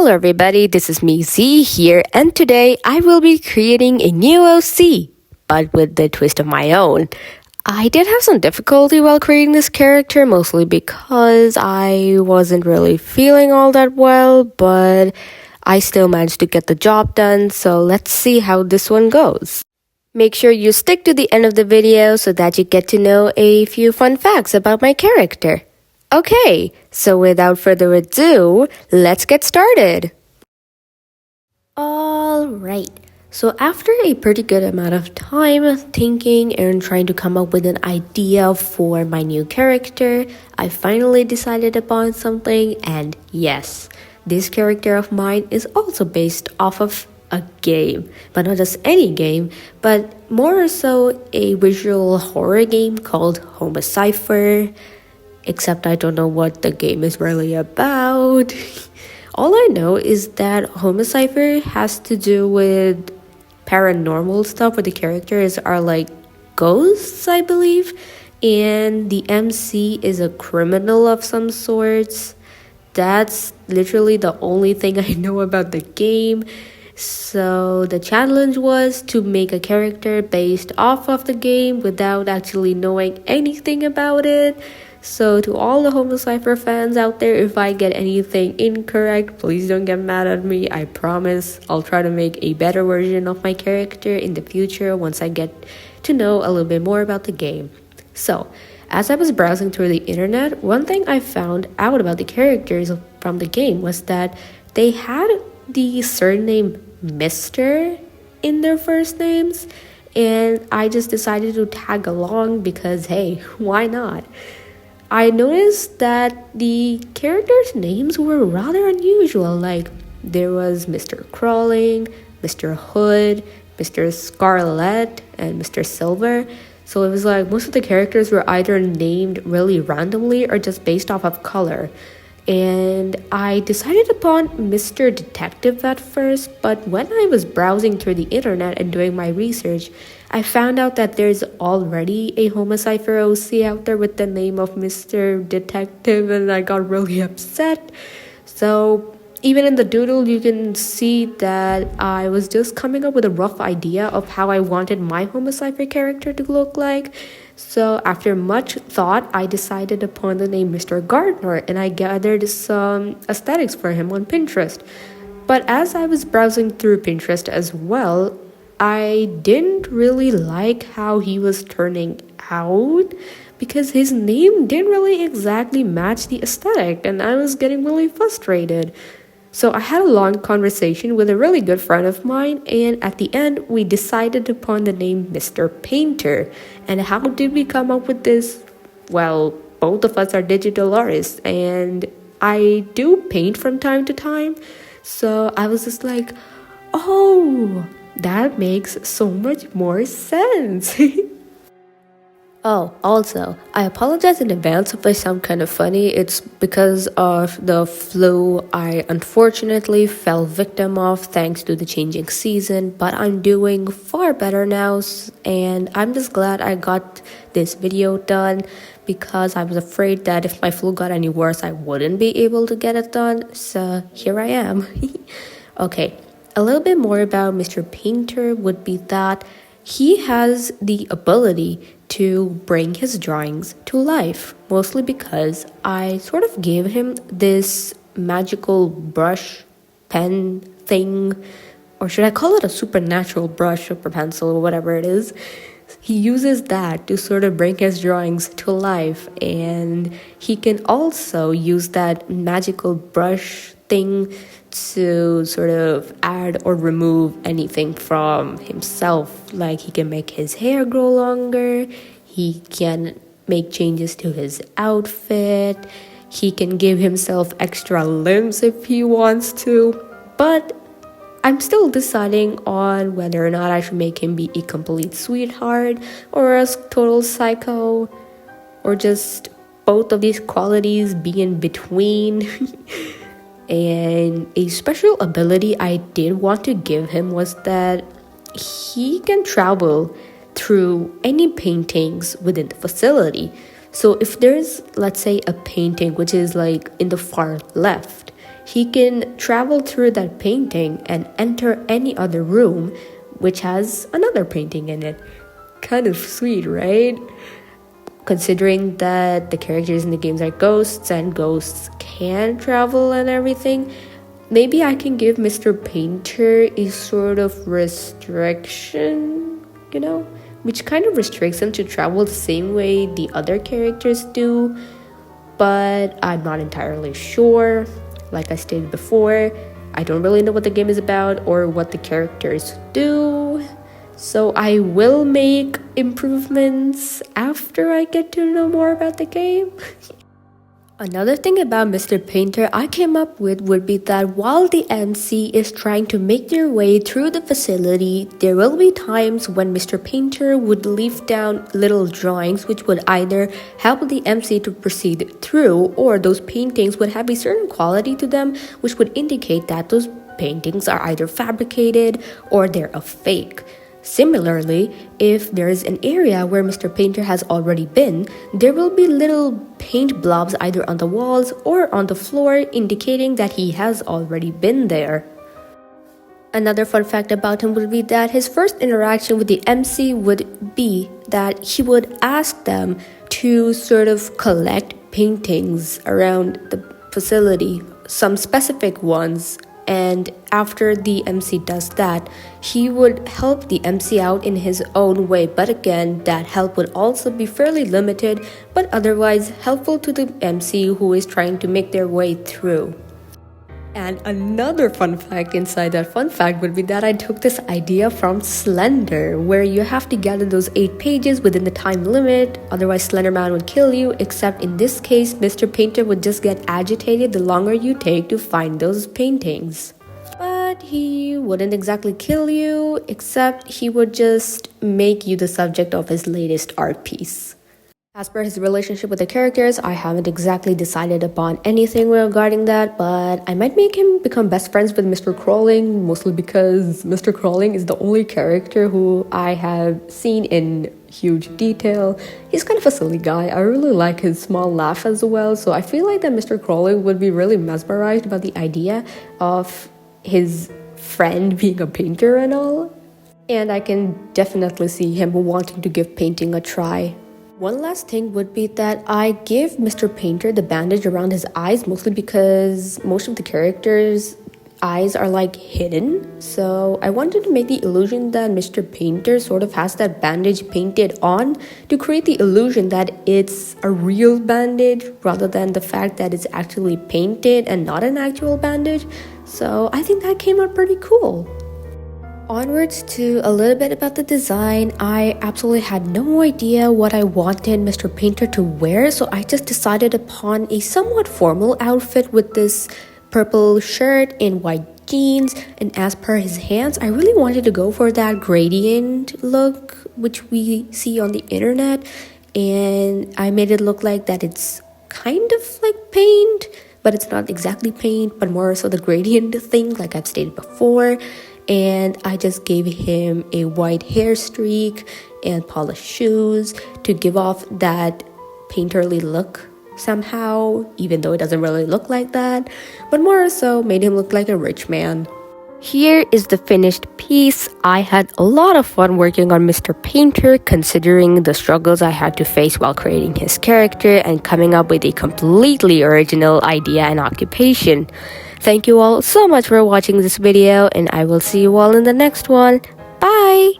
Hello everybody, this is me Z here, and today I will be creating a new OC, but with the twist of my own. I did have some difficulty while creating this character, mostly because I wasn't really feeling all that well, but I still managed to get the job done, so let's see how this one goes. Make sure you stick to the end of the video so that you get to know a few fun facts about my character. Okay, so without further ado, let's get started. Alright, so after a pretty good amount of time thinking and trying to come up with an idea for my new character, I finally decided upon something, and yes, this character of mine is also based off of a game, but not just any game, but more so a visual horror game called Homicipher. Except I don't know what the game is really about. All I know is that Homicipher has to do with paranormal stuff where the characters are like ghosts, I believe. And the MC is a criminal of some sorts. That's literally the only thing I know about the game. So the challenge was to make a character based off of the game without actually knowing anything about it. So to all the Homicipher fans out there, if I get anything incorrect, please don't get mad at me. I promise I'll try to make a better version of my character in the future once I get to know a little bit more about the game. So, as I was browsing through the internet, one thing I found out about the characters from the game was that they had the surname Mr. in their first names, and I just decided to tag along because hey, why not? I noticed that the characters' names were rather unusual, like there was Mr. Crawling, Mr. Hood, Mr. Scarlet, and Mr. Silver. So it was like most of the characters were either named really randomly or just based off of color. And I decided upon Mr. Detective at first, but when I was browsing through the internet and doing my research, I found out that there's already a Homicipher OC out there with the name of Mr. Detective, and I got really upset. So even in the doodle, you can see that I was just coming up with a rough idea of how I wanted my Homicipher character to look like. So after much thought, I decided upon the name Mr. Gardner, and I gathered some aesthetics for him on Pinterest. But as I was browsing through Pinterest as well, I didn't really like how he was turning out because his name didn't really exactly match the aesthetic, and I was getting really frustrated. So I had a long conversation with a really good friend of mine, and at the end, we decided upon the name Mr. Painter. And how did we come up with this? Well, both of us are digital artists, and I do paint from time to time. So I was just like, oh, that makes so much more sense. Oh, also, I apologize in advance if I sound kind of funny. It's because of the flu I unfortunately fell victim of thanks to the changing season, but I'm doing far better now, and I'm just glad I got this video done because I was afraid that if my flu got any worse, I wouldn't be able to get it done, so here I am. Okay, a little bit more about Mr. Painter would be that he has the ability to bring his drawings to life, mostly because I sort of gave him this magical brush pen thing, or should I call it a supernatural brush or pencil or whatever it is. He uses that to sort of bring his drawings to life, and he can also use that magical brush thing to sort of add or remove anything from himself. Like he can make his hair grow longer, he can make changes to his outfit, he can give himself extra limbs if he wants to. But I'm still deciding on whether or not I should make him be a complete sweetheart or a total psycho, or just both of these qualities be in between. And a special ability I did want to give him was that he can travel through any paintings within the facility. So if there's, let's say, a painting which is like in the far left, he can travel through that painting and enter any other room which has another painting in it. Kind of sweet, right? Considering that the characters in the games are ghosts and ghosts can travel and everything, maybe I can give Mr. Painter a sort of restriction, which kind of restricts him to travel the same way the other characters do, but I'm not entirely sure. Like I stated before, I don't really know what the game is about or what the characters do. So I will make improvements after I get to know more about the game. Another thing about Mr. Painter I came up with would be that while the MC is trying to make their way through the facility, there will be times when Mr. Painter would leave down little drawings which would either help the MC to proceed through, or those paintings would have a certain quality to them which would indicate that those paintings are either fabricated or they're a fake. Similarly, if there is an area where Mr. Painter has already been, there will be little paint blobs either on the walls or on the floor indicating that he has already been there. Another fun fact about him would be that his first interaction with the MC would be that he would ask them to sort of collect paintings around the facility, some specific ones. And after the MC does that, he would help the MC out in his own way. But again, that help would also be fairly limited, but otherwise helpful to the MC who is trying to make their way through. And another fun fact inside that fun fact would be that I took this idea from Slender, where you have to gather those 8 pages within the time limit, otherwise Slender Man would kill you, except in this case, Mr. Painter would just get agitated the longer you take to find those paintings. But he wouldn't exactly kill you, except he would just make you the subject of his latest art piece. As per his relationship with the characters, I haven't exactly decided upon anything regarding that, but I might make him become best friends with Mr. Crawling, mostly because Mr. Crawling is the only character who I have seen in huge detail. He's kind of a silly guy. I really like his small laugh as well, so I feel like that Mr. Crawling would be really mesmerized about the idea of his friend being a painter and all. And I can definitely see him wanting to give painting a try. One last thing would be that I give Mr. Painter the bandage around his eyes, mostly because most of the characters' eyes are like hidden. So I wanted to make the illusion that Mr. Painter sort of has that bandage painted on to create the illusion that it's a real bandage rather than the fact that it's actually painted and not an actual bandage. So I think that came out pretty cool. Onwards to a little bit about the design, I absolutely had no idea what I wanted Mr. Painter to wear, so I just decided upon a somewhat formal outfit with this purple shirt and white jeans, and as per his hands, I really wanted to go for that gradient look which we see on the internet, and I made it look like that it's kind of like paint, but it's not exactly paint, but more so the gradient thing like I've stated before. And I just gave him a white hair streak and polished shoes to give off that painterly look somehow, even though it doesn't really look like that, but more so made him look like a rich man. Here is the finished piece. I had a lot of fun working on Mr. Painter, considering the struggles I had to face while creating his character and coming up with a completely original idea and occupation. Thank you all so much for watching this video, and I will see you all in the next one. Bye!